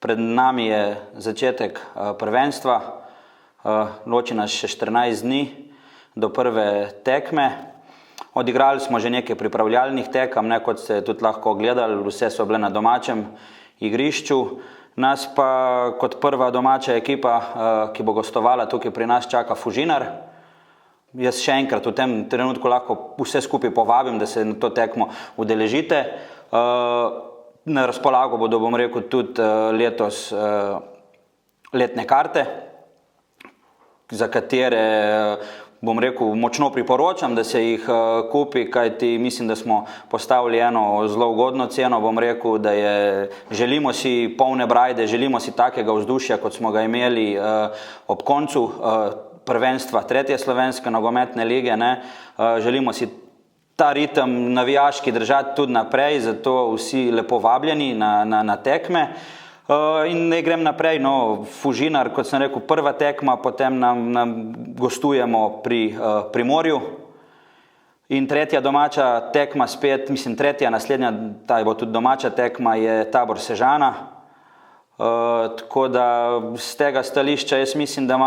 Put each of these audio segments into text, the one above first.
Pred nami je začetek prvenstva, loči nas še 14 dni do prve tekme. Odigrali smo že nekaj pripravljalnih tekem, kot ste tudi lahko gledali, vse so bile na domačem igrišču. Nas pa kot prva domača ekipa, ki bo gostovala tukaj pri nas, čaka Fužinar. Jaz še enkrat v tem trenutku lahko vse skupaj povabim, da se na to tekmo udeležite. Na razpolago bodo, bom rekel, tudi letos letne karte, za katere, bom rekel, močno priporočam, da se jih kupi, kajti mislim, da smo postavili eno zelo ugodno ceno, bom rekel, da želimo si polne brajde, želimo si takega vzdušja, kot smo ga imeli ob koncu prvenstva 3. slovenske nogometne lige. Želimo si ta ritem navijaški držati tudi naprej, zato vsi lepo vabljeni na tekme. In ne grem naprej, Fužinar, kot sem rekel, prva tekma, potem nam gostujemo pri Primorju. In tretja domača tekma spet, tretja, naslednja, ta bo tudi domača tekma, je Tabor Sežana. Tako da z tega stališča jaz mislim, da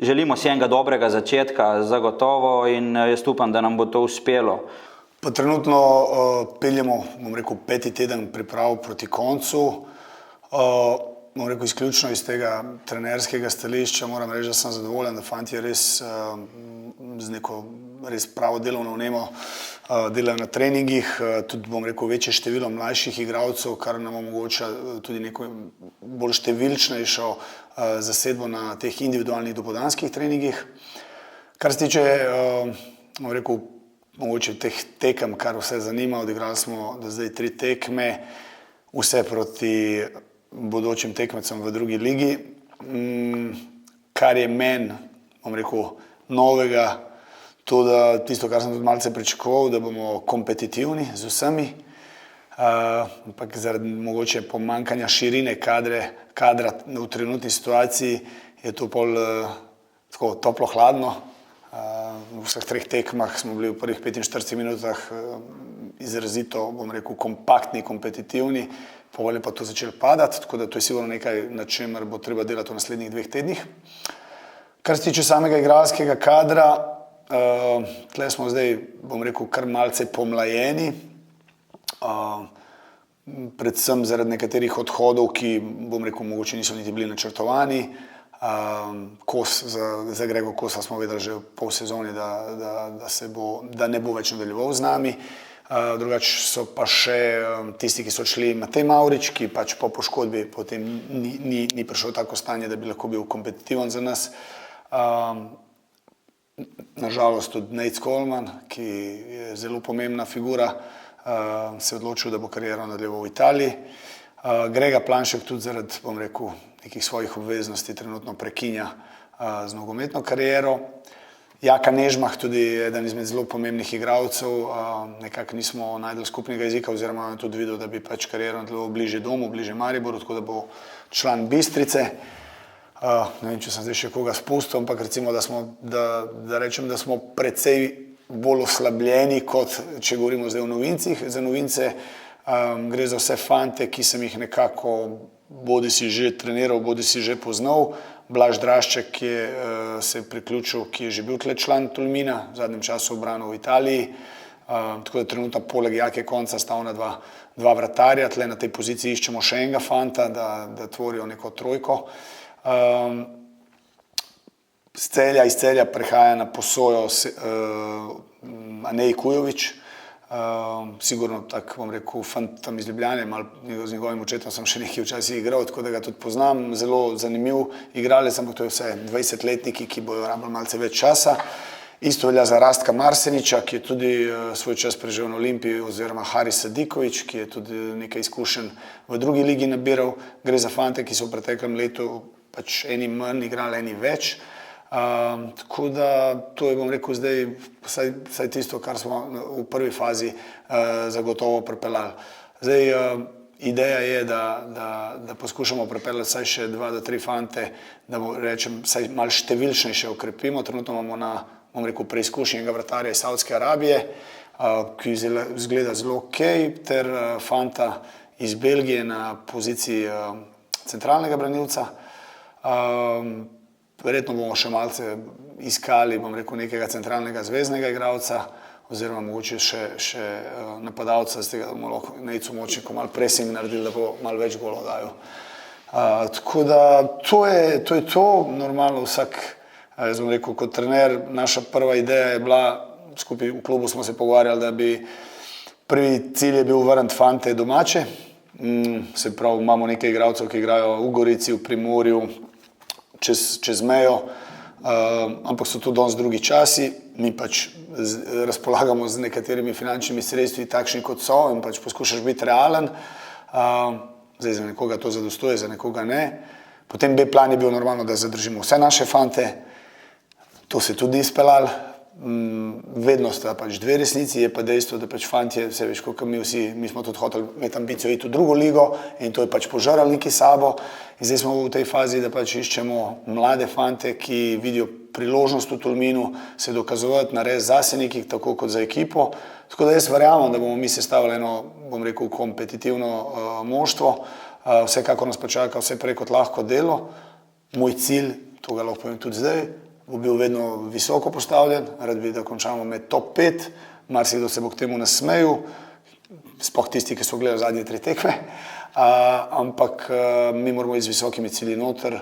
želimo si enega dobrega začetka zagotovo in jaz upam, da nam bo to uspelo. Pa trenutno peljemo, bom rekel, 5. teden priprav proti koncu. Bom rekel, izključno iz tega trenerskega stališča moram reči, da sem zadovoljen, da fantje res z neko res pravo delovno vnemo delajo na treningih. Tudi, bom rekel, večje število mlajših igralcev, kar nam omogoča tudi neko bolj številčnejšo zasedbo na teh individualnih dopoldanskih treningih. Kar se tiče, bom rekel, mogoče teh tekem, kar vse zanima, odigrali smo do zdaj 3 tekme, vse proti bodočim tekmecem v drugi ligi. Kar je meni, bom rekel, novega, tisto, kar sem tudi malce pričakoval, da bomo kompetitivni z vsemi, ampak zaradi mogoče pomanjkanja širine kadra v trenutni situaciji je to pol tako toplo-hladno. V vseh 3 tekmah smo bili v prvih 45 minutah izrazito, bom rekel, kompaktni, kompetitivni, potem je pa to začelo padati, tako da to je sigurno nekaj, na čemer bo treba delati v naslednjih 2 tednih. Kar se tiče samega igralskega kadra, tle smo zdaj, bom rekel, kar malce pomlajeni, predvsem zaradi nekaterih odhodov, ki, bom rekel, mogoče niso niti bili načrtovani. Za Gregor Kosa smo vedeli že v pol sezoni, da ne bo več nadaljeval z nami. Drugače so pa še tisti, ki so odšli, Matej Mavrič, ki pač po poškodbi potem ni prišel v tako stanje, da bi lahko bil kompetitiven za nas. Nažalost tudi Nejc Kolman, ki je zelo pomembna figura, se je odločil, da bo kariero nadaljeval v Italiji. Grega Planšek tudi zaradi, bom rekel, nekih svojih obveznosti trenutno prekinja z nogometno kariero. Jaka Nežmah, tudi eden izmed zelo pomembnih igralcev, nekako nismo najdeli skupnega jezika oziroma tudi videl, da bi pač kariero nadaljeval bliže domu, bliže Mariboru, tako da bo član Bistrice. Ne vem, če sem zdaj še koga spustil, ampak recimo, da rečem, da smo precej bolj oslabljeni, kot če govorimo zdaj o novincih. Za novince gre za vse fante, ki sem jih nekako bodi si že treniral, bodi si že poznal. Blaž Drašček se je priključil, ki je že bil tle član Tolmina, v zadnjem času obranil v Italiji. Tako da trenutno poleg Jake Konca sta ona dva vratarja, tle na tej poziciji iščemo še enega fanta, da tvorijo neko trojko. Iz Celja prehaja na posojo Anej Kujovič, sigurno tak, bom rekel, fant tam iz Ljubljane, z njegovim očetom sem še nekaj včasih igral, tako da ga tudi poznam, zelo zanimiv igralec, ampak to je vse 20-letniki, ki bojo rabili malce več časa. Isto velja za Rastka Marseniča, ki je tudi svoj čas preživel na Olimpiji, oziroma Haris Sadiković, ki je tudi nekaj izkušenj v drugi ligi nabiral. Gre za fante, ki so v preteklem letu pač eni manj igrali, eni več. Tako da to je, bom rekel, zdaj vsaj tisto, kar smo v prvi fazi zagotovo pripeljali. Zdaj, ideja je, da poskušamo pripeljati vsaj še 2 do 3 fante, da rečem, vsaj malo številčnejše okrepimo. Trenutno imamo bom rekel, preizkušenega vratarja iz Saudske Arabije, ki izgleda zelo okej, ter fanta iz Belgije na poziciji centralnega branilca. Verjetno bomo še malce iskali, bom rekel, nekega centralnega zveznega igralca oziroma mogoče še napadalca, z tega bomo lahko Nejcu Močniku malo pressing naredili, da bo malo več golov dajal. Tako da to je to, normalno vsak, jaz bom rekel, kot trener, naša prva ideja je bila, skupaj v klubu smo se pogovarjali, da bi prvi cilj je bil vrniti fante domače, se pravi, imamo nekaj igralcev, ki igrajo v Gorici, v Primorju, čez mejo, ampak so to danes drugi časi, mi pač razpolagamo z nekaterimi finančnimi sredstvi takšni kot so in pač poskušaš biti realen, zdaj za nekoga to zadostuje, za nekoga ne. Potem B plan je bil normalno, da zadržimo vse naše fante, to se tudi izpeljalo, vedno sta pač dve resnici, je pa dejstvo, da pač fantje, vse veš, kot mi vsi, mi smo tudi hoteli imeti ambicijo iti v drugo ligo in to je pač požrali neki sabo in zdaj smo v tej fazi, da pač iščemo mlade fante, ki vidijo priložnost v Tolminu, se dokazovati, narediti zase nekaj, tako kot za ekipo, tako da jaz verjamem, da bomo mi sestavili eno, bom rekel, kompetitivno moštvo, vsekakor nas pa čaka vse prej kot lahko delo, moj cilj, to ga lahko povem tudi zdaj, bo bil vedno visoko postavljen, rad bi, da končamo med top 5, marsikdo se bo k temu nasmejal, sploh tisti, ki so gledali zadnje 3 tekme, ampak mi moramo iti z visokimi cilji noter,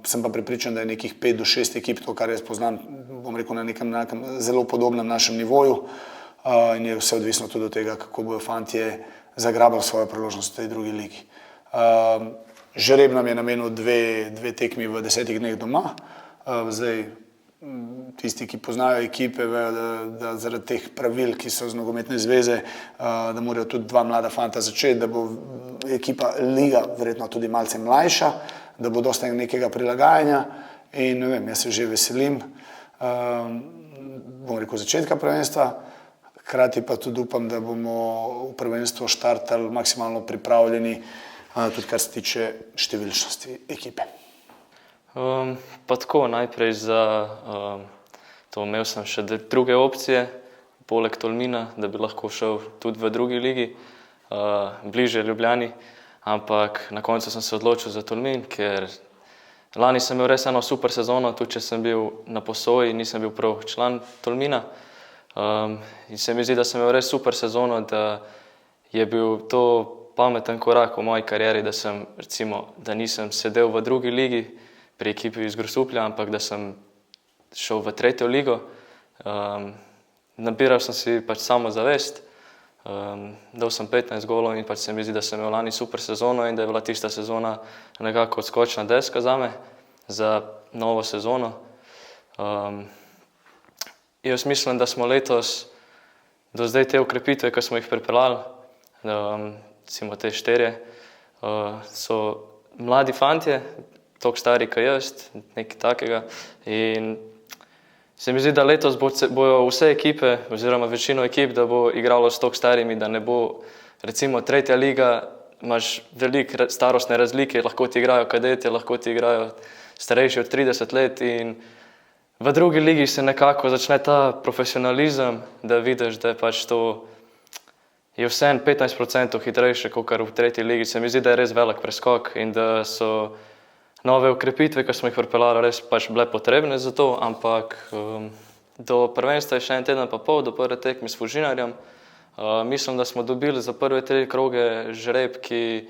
sem pa prepričan, da je nekih 5 do 6 ekip, to kar jaz poznam, bom rekel, na nekem zelo podobnem našem nivoju in je vse odvisno tudi od tega, kako bojo fantje zagrabali svojo priložnost v tej drugi ligi. Žreb nam je namenil dve tekmi v 10 dneh doma. Zdaj, tisti, ki poznajo ekipe, vejo, da zaradi teh pravil, ki so z nogometne zveze, da morajo tudi 2 mlada fanta začeti, da bo ekipa liga verjetno tudi malce mlajša, da bo dosta nekega prilagajanja in ne vem, jaz se že veselim, bom rekel, začetka prvenstva, hkrati pa tudi upam, da bomo v prvenstvo štartali maksimalno pripravljeni, tudi kar se tiče številčnosti ekipe. Pa tako, najprej za to imel sem še druge opcije, poleg Tolmina, da bi lahko šel tudi v drugi ligi, bliže Ljubljani, ampak na koncu sem se odločil za Tolmin, ker lani sem imel res eno super sezono, tudi če sem bil na posoji, nisem bil prav član Tolmina. In se mi zdi, da sem imel res super sezono, da je bil to pameten korak v moji karieri, da sem, recimo, da nisem sedel v drugi ligi, pri ekipi iz Grosuplja, ampak da sem šel v 3. ligo. Nabiral sem si pač samozavest, dal sem 15 golov in pač se mi zdi, da sem imel lani super sezono in da je bila tista sezona nekako odskočna deska zame za novo sezono. Jaz mislim, da smo letos do zdaj te ukrepitve, ki smo jih pripeljali, recimo te 4, so mladi fantje, toliko stari kot jaz, nekaj takega. In se mi zdi, da letos bojo vse ekipe, oziroma večino ekip, da bo igralo s toliko starimi, da ne bo, recimo 3. liga, imaš veliko starostne razlike, lahko ti igrajo kadete, lahko ti igrajo starejši od 30 let in v drugi ligi se nekako začne ta profesionalizem, da vidiš, da je pač to je vseeno 15% hitrejše, kot v 3. ligi. Se mi zdi, da je res velik preskok in da so nove ukrepitve, ki smo jih pripeljali, res pač bile potrebne za to, ampak do prvenstva je še 1 teden pa pol, do prve tekme s Fužinarjem. Mislim, da smo dobili za prve 3 kroge žreb, ki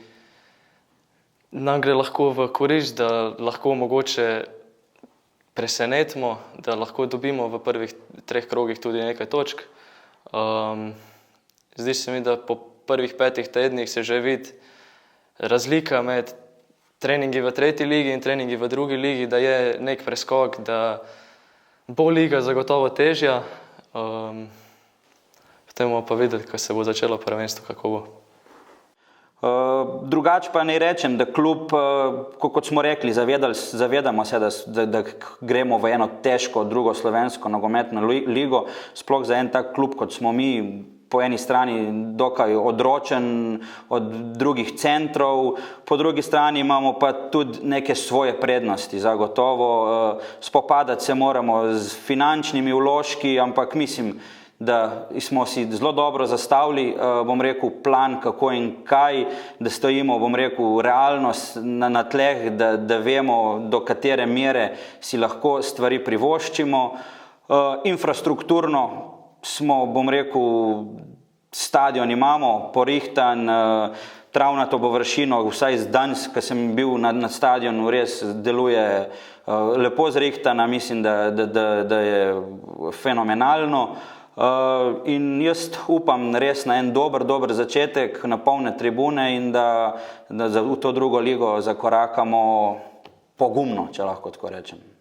nam gre lahko v korist, da lahko mogoče presenetimo, da lahko dobimo v prvih 3 krogih tudi nekaj točk. Zdi se mi, da po prvih 5 tednih se že vidi razlika med treningi v 3. ligi in treningi v drugi ligi, da je nek preskok, da bo liga zagotovo težja. Potem bomo pa videli, ko se bo začelo prvenstvo, kako bo. Drugače pa ne rečem, da klub, kot smo rekli, zavedamo se, da gremo v eno težko drugo slovensko nogometno ligo, sploh za en tak klub, kot smo mi, po eni strani dokaj odročen od drugih centrov, po drugi strani imamo pa tudi neke svoje prednosti, zagotovo. Spopadati se moramo z finančnimi vložki, ampak mislim, da smo si zelo dobro zastavili, bom rekel, plan, kako in kaj, da stojimo, bom rekel, realnost na tleh, da vemo, do katere mere si lahko stvari privoščimo. Infrastrukturno smo, bom rekel, stadion imamo porihtan, travnato površino, vsaj danes, ko sem bil na stadionu, res deluje lepo zrihtana, mislim, da je fenomenalno. In jaz upam res na en dober začetek, na polne tribune in da v to drugo ligo zakorakamo pogumno, če lahko tako rečem.